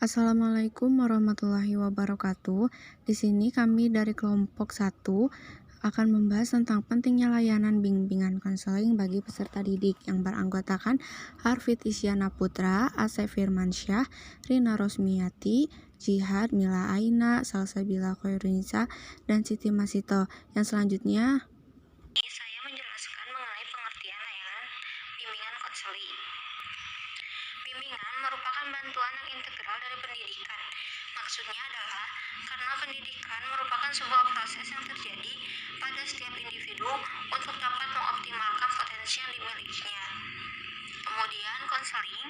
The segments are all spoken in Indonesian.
Assalamualaikum warahmatullahi wabarakatuh. Di sini kami dari kelompok 1 akan membahas tentang pentingnya layanan bimbingan konseling bagi peserta didik yang beranggotakan Harfid Isyana Putra, Asep Firmansyah, Rina Rosmiati, Jihad, Mila Aina, Salsabila Khairunisa, dan Siti Masito. Yang selanjutnya, Saya menjelaskan mengenai pengertian layanan bimbingan konseling. Bimbingan merupakan bantuan yang integral dari pendidikan. Maksudnya adalah karena pendidikan merupakan sebuah proses yang terjadi pada setiap individu untuk dapat mengoptimalkan potensi yang dimilikinya. Kemudian konseling.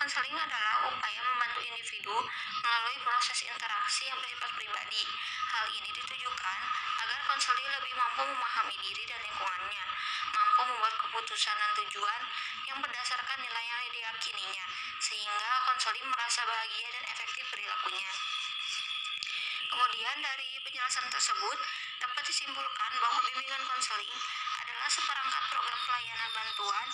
Konseling adalah upaya membantu individu melalui proses interaksi yang bersifat pribadi. Hal ini ditujukan agar konseling lebih mampu memahami diri dan lingkungannya, mampu membuat keputusan dan tujuan yang berdasarkan nilai yang diyakininya, sehingga konseling merasa bahagia dan efektif perilakunya. Kemudian dari penjelasan tersebut dapat disimpulkan bahwa bimbingan konseling adalah seperangkat program pelayanan bantuan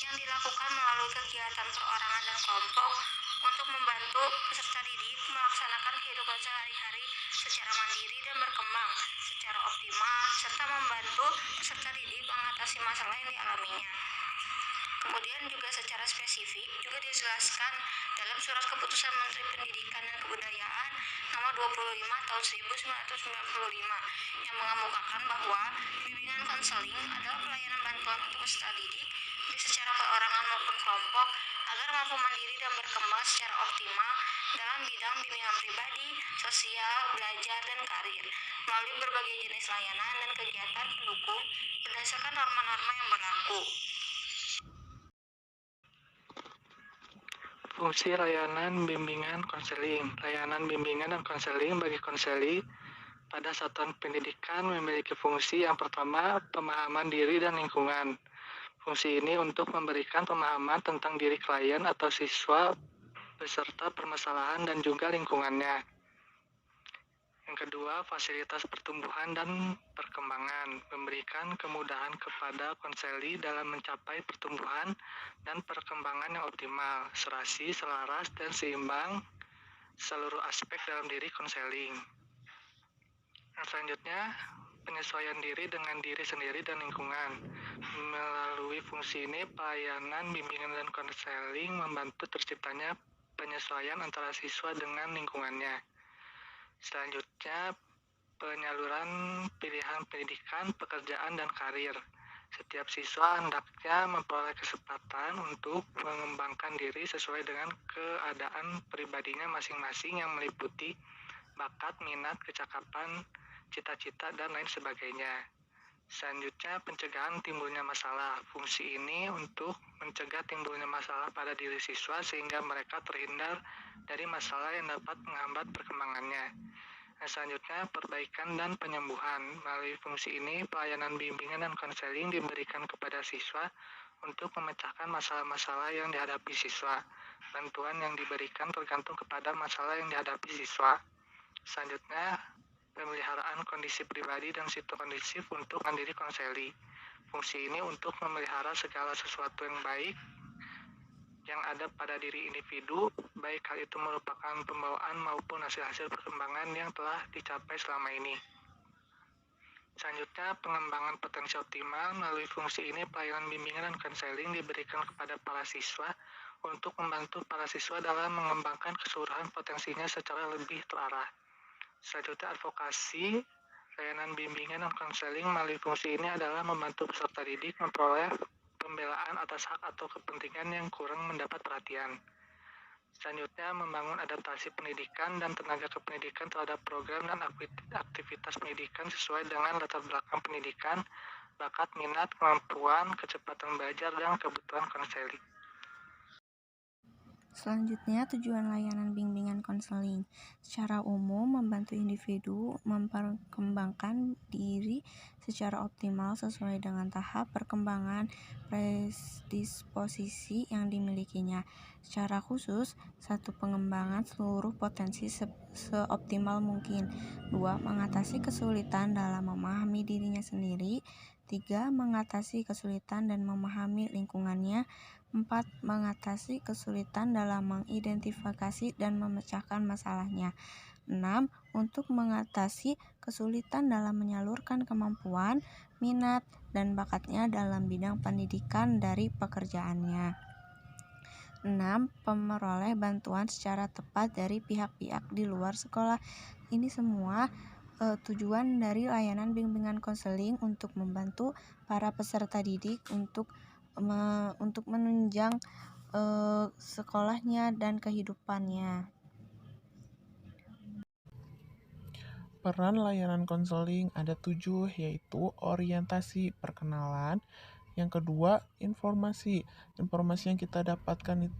yang dilakukan melalui kegiatan perorangan dan kelompok untuk membantu peserta didik melaksanakan kehidupan sehari-hari secara mandiri dan berkembang secara optimal, serta membantu peserta didik mengatasi masalah yang dialaminya. Kemudian juga secara spesifik juga dijelaskan dalam Surat Keputusan Menteri Pendidikan dan Kebudayaan nomor 25 tahun 1995 yang mengemukakan bahwa bimbingan konseling adalah pelayanan bantuan untuk peserta didik baik secara perorangan maupun kelompok agar mampu mandiri dan berkembang secara optimal dalam bidang bimbingan pribadi, sosial, belajar, dan karir melalui berbagai jenis layanan dan kegiatan pendukung berdasarkan norma-norma yang berlaku. Fungsi layanan bimbingan konseling. Layanan bimbingan dan konseling bagi konseli pada satuan pendidikan memiliki fungsi yang pertama, pemahaman diri dan lingkungan. Fungsi ini untuk memberikan pemahaman tentang diri klien atau siswa beserta permasalahan dan juga lingkungannya. Yang kedua, fasilitas pertumbuhan dan perkembangan, memberikan kemudahan kepada konseli dalam mencapai pertumbuhan dan perkembangan yang optimal, serasi, selaras, dan seimbang seluruh aspek dalam diri konseling. Yang selanjutnya, penyesuaian diri dengan diri sendiri dan lingkungan. Melalui fungsi ini, pelayanan bimbingan dan konseling membantu terciptanya penyesuaian antara siswa dengan lingkungannya. Selanjutnya, penyaluran pilihan pendidikan, pekerjaan, dan karir. Setiap siswa hendaknya memperoleh kesempatan untuk mengembangkan diri sesuai dengan keadaan pribadinya masing-masing yang meliputi bakat, minat, kecakapan, cita-cita, dan lain sebagainya. Selanjutnya, pencegahan timbulnya masalah. Fungsi ini untuk mencegah timbulnya masalah pada diri siswa sehingga mereka terhindar dari masalah yang dapat menghambat perkembangannya. Selanjutnya, perbaikan dan penyembuhan. Melalui fungsi ini, pelayanan bimbingan dan konseling diberikan kepada siswa untuk memecahkan masalah-masalah yang dihadapi siswa. Bantuan yang diberikan tergantung kepada masalah yang dihadapi siswa. Selanjutnya, pemeliharaan kondisi pribadi dan situasi kondisif untuk mandiri konseli. Fungsi ini untuk memelihara segala sesuatu yang baik yang ada pada diri individu, baik hal itu merupakan pembawaan maupun hasil-hasil perkembangan yang telah dicapai selama ini. Selanjutnya, pengembangan potensi optimal. Melalui fungsi ini, pelayanan bimbingan dan konseling diberikan kepada para siswa untuk membantu para siswa dalam mengembangkan keseluruhan potensinya secara lebih terarah. Selanjutnya, advokasi. Layanan bimbingan dan konseling melalui fungsi ini adalah membantu peserta didik memperoleh pembelaan atas hak atau kepentingan yang kurang mendapat perhatian. Selanjutnya, membangun adaptasi pendidikan dan tenaga kependidikan terhadap program dan aktivitas pendidikan sesuai dengan latar belakang pendidikan, bakat, minat, kemampuan, kecepatan belajar, dan kebutuhan konseli. selanjutnya tujuan layanan bimbingan konseling. Secara umum, membantu individu memperkembangkan diri secara optimal sesuai dengan tahap perkembangan predisposisi yang dimilikinya. Secara khusus, 1. Pengembangan seluruh potensi seoptimal mungkin. 2. Mengatasi kesulitan dalam memahami dirinya sendiri. 3. Mengatasi kesulitan dan memahami lingkungannya. 4. Mengatasi kesulitan dalam mengidentifikasi dan memecahkan masalahnya. 6. Untuk mengatasi kesulitan dalam menyalurkan kemampuan, minat, dan bakatnya dalam bidang pendidikan dari pekerjaannya. 6. Memperoleh bantuan secara tepat dari pihak-pihak di luar sekolah. Ini semua tujuan dari layanan bimbingan konseling untuk membantu para peserta didik untuk menunjang sekolahnya dan kehidupannya. Peran layanan konseling ada 7, yaitu orientasi, perkenalan. Yang kedua, informasi. Informasi yang kita dapatkan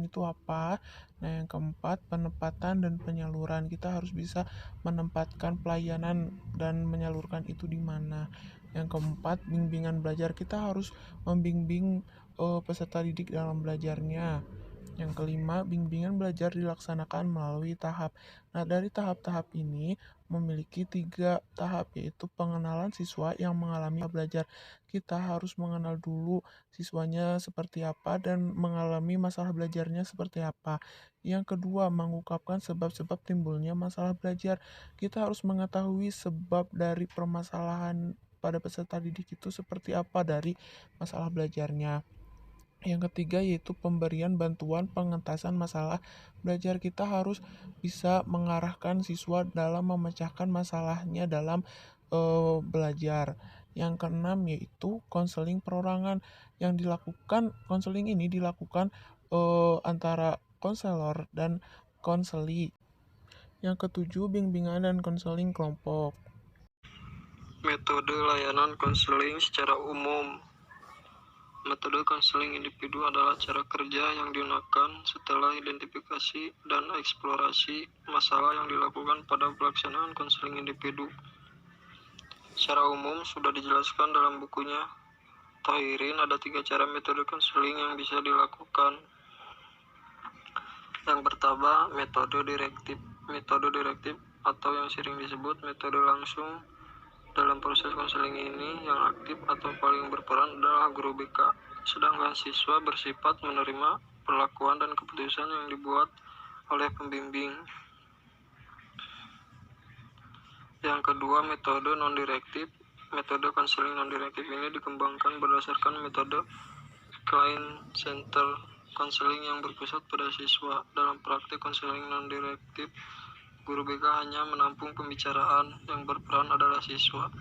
itu apa? Nah, yang keempat, penempatan dan penyaluran. Kita harus bisa menempatkan pelayanan dan menyalurkan itu di mana. Yang keempat, bimbingan belajar. Kita harus membimbing peserta didik dalam belajarnya. Yang kelima, bimbingan belajar dilaksanakan melalui tahap. Nah, dari tahap-tahap ini memiliki 3 tahap, yaitu pengenalan siswa yang mengalami belajar. Kita harus mengenal dulu siswanya seperti apa dan mengalami masalah belajarnya seperti apa. Yang kedua, mengungkapkan sebab-sebab timbulnya masalah belajar. Kita harus mengetahui sebab dari permasalahan pada peserta didik itu seperti apa dari masalah belajarnya. Yang ketiga yaitu pemberian bantuan pengentasan masalah belajar. Kita harus bisa mengarahkan siswa dalam memecahkan masalahnya dalam belajar. Yang keenam yaitu konseling perorangan. Konseling ini dilakukan antara konselor dan konseli. Yang ketujuh, bimbingan dan konseling kelompok. Metode layanan konseling secara umum. Metode konseling individu adalah cara kerja yang digunakan setelah identifikasi dan eksplorasi masalah yang dilakukan pada pelaksanaan konseling individu. Secara umum sudah dijelaskan dalam bukunya Tahirin, ada 3 cara metode konseling yang bisa dilakukan. Yang pertama, metode direktif. Metode direktif atau yang sering disebut metode langsung. Dalam proses konseling ini, yang aktif atau paling berperan adalah guru BK, sedangkan siswa bersifat menerima perlakuan dan keputusan yang dibuat oleh pembimbing. Yang kedua, metode non-direktif. Metode konseling non-direktif ini dikembangkan berdasarkan metode client-center konseling yang berpusat pada siswa. Dalam praktik konseling non-direktif, guru BK hanya menampung pembicaraan, yang berperan adalah siswa.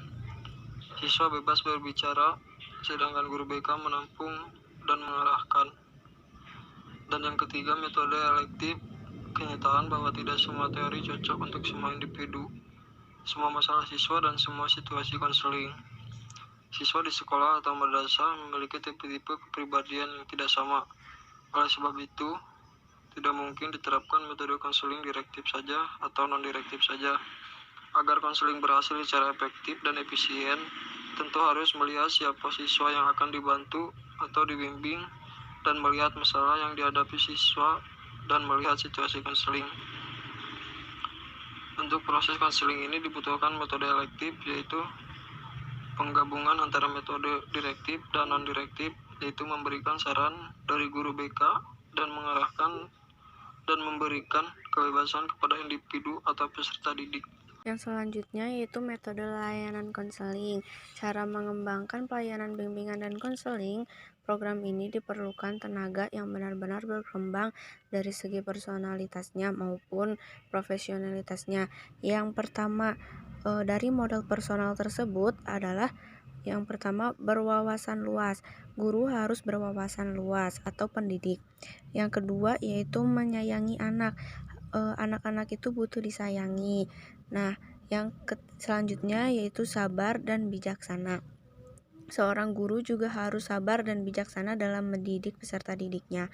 Siswa bebas berbicara, sedangkan guru BK menampung dan mengarahkan. Dan yang ketiga, metode elektif. Kenyataan bahwa tidak semua teori cocok untuk semua individu, semua masalah siswa, dan semua situasi konseling. Siswa di sekolah atau madrasah memiliki tipe-tipe kepribadian yang tidak sama. Oleh sebab itu, tidak mungkin diterapkan metode konseling direktif saja atau non-direktif saja. Agar konseling berhasil secara efektif dan efisien, tentu harus melihat siapa siswa yang akan dibantu atau dibimbing, dan melihat masalah yang dihadapi siswa, dan melihat situasi konseling. Untuk proses konseling ini dibutuhkan metode elektif, yaitu penggabungan antara metode direktif dan non-direktif, yaitu memberikan saran dari guru BK dan mengarahkan dan memberikan kebebasan kepada individu atau peserta didik. Yang selanjutnya yaitu metode layanan konseling. Cara mengembangkan pelayanan bimbingan dan konseling. Program ini diperlukan tenaga yang benar-benar berkembang dari segi personalitasnya maupun profesionalitasnya. Yang pertama, dari model personal tersebut adalah yang pertama, berwawasan luas. Guru harus berwawasan luas atau pendidik. Yang kedua yaitu menyayangi anak. Anak-anak itu butuh disayangi. Nah, yang selanjutnya yaitu sabar dan bijaksana. Seorang guru juga harus sabar dan bijaksana dalam mendidik peserta didiknya.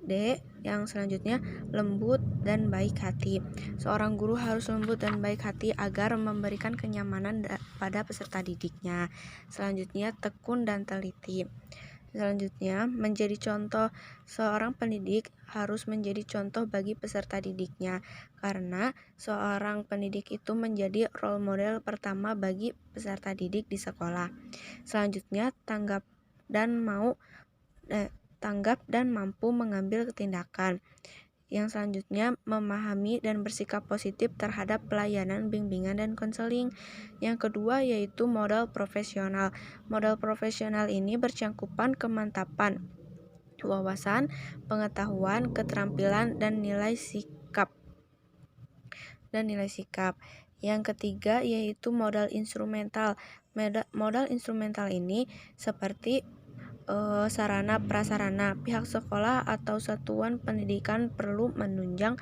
D. Yang selanjutnya, lembut dan baik hati. Seorang guru harus lembut dan baik hati agar memberikan kenyamanan pada peserta didiknya. Selanjutnya, tekun dan teliti. Selanjutnya, menjadi contoh. Seorang pendidik harus menjadi contoh bagi peserta didiknya, karena seorang pendidik itu menjadi role model pertama bagi peserta didik di sekolah. Selanjutnya, tanggap dan mampu mengambil tindakan. Yang selanjutnya, memahami dan bersikap positif terhadap pelayanan bimbingan dan konseling. Yang kedua yaitu modal profesional. Modal profesional ini bercangkupan kemantapan, wawasan, pengetahuan, keterampilan, dan nilai sikap. Yang ketiga yaitu modal instrumental. Modal instrumental ini seperti sarana prasarana. Pihak sekolah atau satuan pendidikan perlu menunjang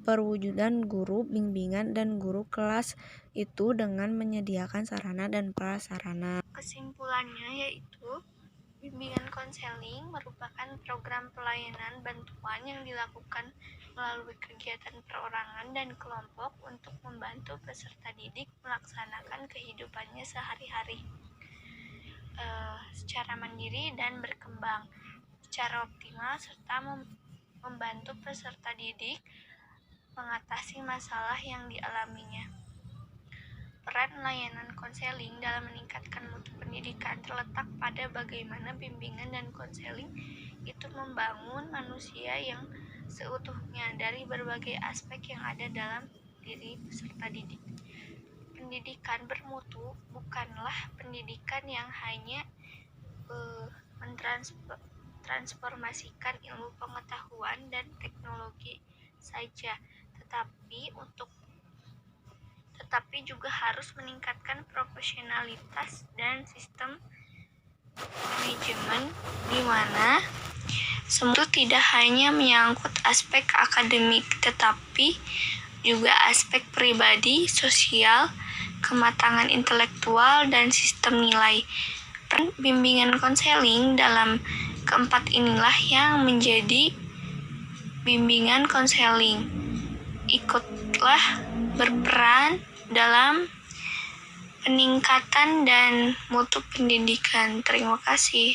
perwujudan guru bimbingan dan guru kelas itu dengan menyediakan sarana dan prasarana. Kesimpulannya yaitu bimbingan konseling merupakan program pelayanan bantuan yang dilakukan melalui kegiatan perorangan dan kelompok untuk membantu peserta didik melaksanakan kehidupannya sehari-hari secara mandiri dan berkembang secara optimal, serta membantu peserta didik mengatasi masalah yang dialaminya. Peran layanan konseling dalam meningkatkan mutu pendidikan terletak pada bagaimana bimbingan dan konseling itu membangun manusia yang seutuhnya dari berbagai aspek yang ada dalam diri peserta didik. Pendidikan bermutu bukanlah pendidikan yang hanya mentransformasikan ilmu pengetahuan dan teknologi saja, tetapi juga harus meningkatkan profesionalitas dan sistem manajemen di mana semua itu tidak hanya menyangkut aspek akademik, tetapi juga aspek pribadi, sosial, kematangan intelektual, dan sistem nilai. Peran bimbingan konseling dalam keempat inilah yang menjadi bimbingan konseling. Ikutlah berperan dalam peningkatan dan mutu pendidikan. Terima kasih.